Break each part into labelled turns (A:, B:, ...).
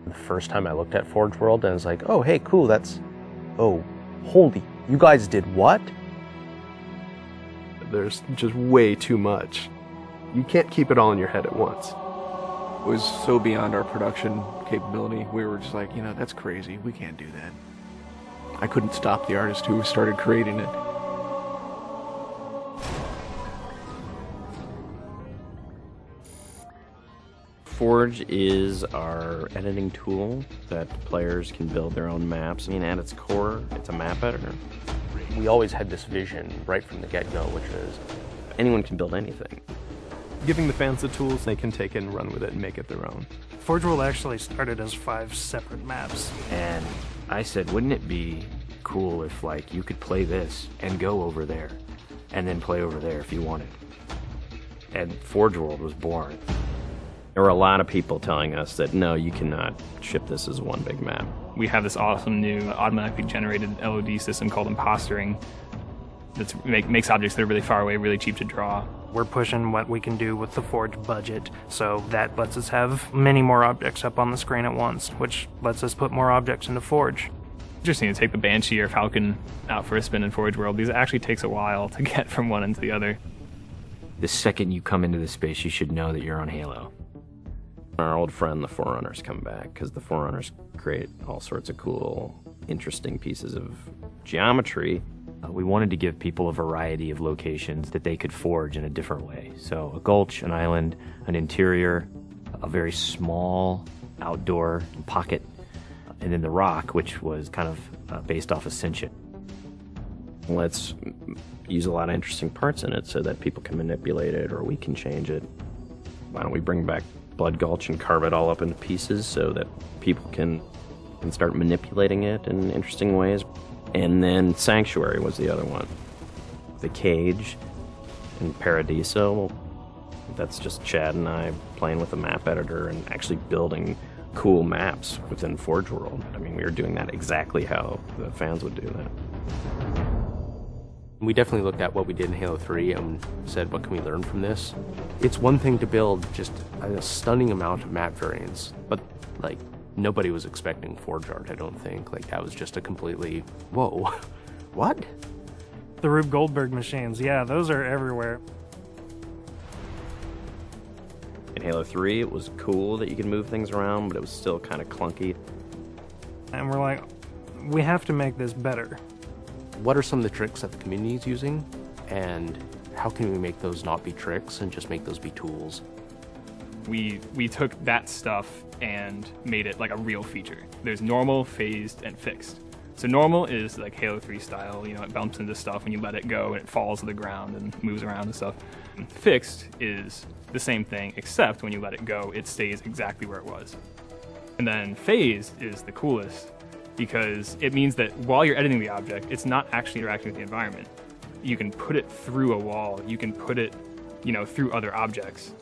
A: The first time I looked at Forge World, and I was like, oh, hey, cool, that's... Oh, holy, you guys did what?
B: There's just way too much. You can't keep it all in your head at once.
C: It was so beyond our production capability. We were just like, that's crazy. We can't do that. I couldn't stop the artist who started creating it.
D: Forge is our editing tool that players can build their own maps. I mean, at its core, it's a map editor.
A: We always had this vision right from the get-go, which is
D: anyone can build anything.
B: Giving the fans the tools, they can take it and run with it and make it their own.
E: Forge World actually started as 5 separate maps.
F: And I said, wouldn't it be cool if, like, you could play this and go over there, and then play over there if you wanted. And Forge World was born.
D: There were a lot of people telling us that, no, you cannot ship this as one big map.
G: We have this awesome new automatically generated LOD system called impostering that makes objects that are really far away really cheap to draw.
E: We're pushing what we can do with the Forge budget, so that lets us have many more objects up on the screen at once, which lets us put more objects into Forge.
G: Interesting to take the Banshee or Falcon out for a spin in Forge World, because it actually takes a while to get from one end to the other.
F: The second you come into this space, you should know that you're on Halo.
D: Our old friend, the Forerunners, come back, because the Forerunners create all sorts of cool, interesting pieces of geometry.
F: We wanted to give people a variety of locations that they could forge in a different way. So a gulch, an island, an interior, a very small outdoor pocket, and then the rock, which was kind of based off Ascension.
D: Let's use a lot of interesting parts in it so that people can manipulate it or we can change it. Why don't we bring back Blood Gulch and carve it all up into pieces so that people can start manipulating it in interesting ways. And then Sanctuary was the other one. The Cage and Paradiso, that's just Chad and I playing with a map editor and actually building cool maps within Forge World. I mean, we were doing that exactly how the fans would do that.
A: we definitely looked at what we did in Halo 3 and said, what can we learn from this? It's one thing to build just a stunning amount of map variants, but like nobody was expecting Forge art, I don't think. Like that was just a completely, whoa, what?
E: The Rube Goldberg machines, yeah, those are everywhere.
D: In Halo 3, it was cool that you could move things around, but it was still kind of clunky.
E: And we're like, we have to make this better.
A: What are some of the tricks that the community is using, and how can we make those not be tricks and just make those be tools?
G: We took that stuff and made it like a real feature. There's normal, phased, and fixed. So normal is like Halo 3 style, you know, it bumps into stuff when you let it go and it falls to the ground and moves around and stuff. And fixed is the same thing, except when you let it go, it stays exactly where it was. And then phased is the coolest because it means that while you're editing the object, it's not actually interacting with the environment. You can put it through a wall, you can put it, you know, through other objects.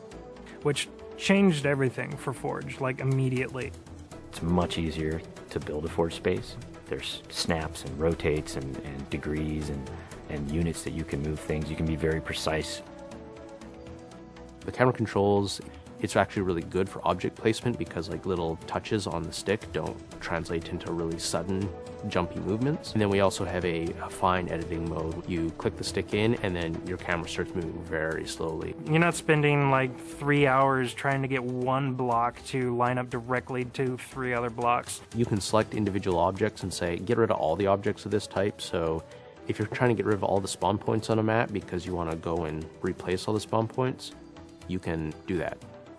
E: Which changed everything for Forge, like immediately.
F: It's much easier to build a Forge space. There's snaps and rotates and degrees and units that you can move things. You can be very precise.
A: The camera controls, it's actually really good for object placement because like little touches on the stick don't translate into really sudden jumpy movements. And then we also have a fine editing mode. You click the stick in and then your camera starts moving very slowly.
E: You're not spending like 3 hours trying to get one block to line up directly to 3 other blocks.
A: You can select individual objects and say, get rid of all the objects of this type. So if you're trying to get rid of all the spawn points on a map because you want to go and replace all the spawn points, you can do that.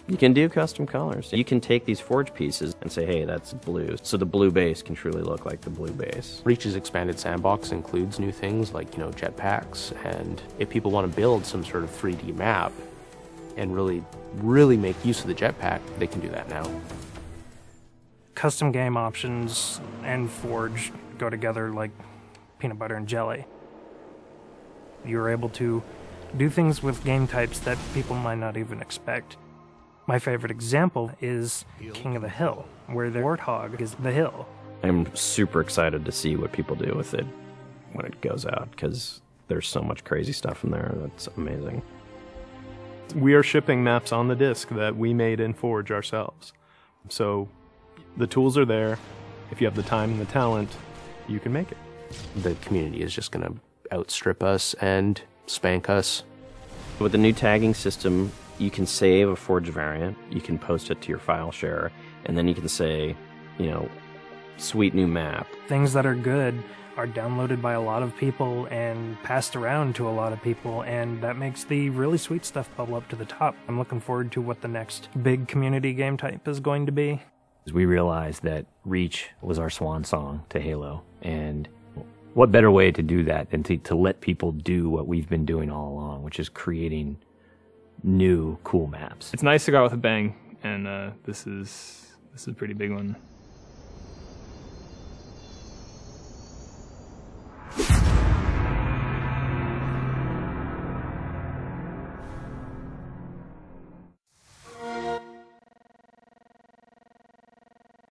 D: You can do custom colors. You can take these Forge pieces and say, hey, that's blue. So the blue base can truly look like the blue base.
A: Reach's expanded sandbox includes new things like, you know, jetpacks. And if people want to build some sort of 3D map and really make use of the jetpack, they can do that now.
E: Custom game options and Forge go together like peanut butter and jelly. You're able to do things with game types that people might not even expect. My favorite example is King of the Hill, where the warthog is the hill.
D: I'm super excited to see what people do with it when it goes out, because there's so much crazy stuff in there that's amazing.
B: We are shipping maps on the disc that we made in Forge ourselves. So The tools are there. If you have the time and the talent, you can make it.
A: The community is just going to outstrip us and spank us.
D: With the new tagging system, you can save a forged variant, you can post it to your file share, and then you can say, you know, sweet new map.
E: Things that are good are downloaded by a lot of people and passed around to a lot of people, and that makes the really sweet stuff bubble up to the top. I'm looking forward to what the next big community game type is going to be.
F: We realized that Reach was our swan song to Halo, and what better way to do that than to let people do what we've been doing all along, which is creating new cool maps.
G: It's nice to go out with a bang, and this is a pretty big one.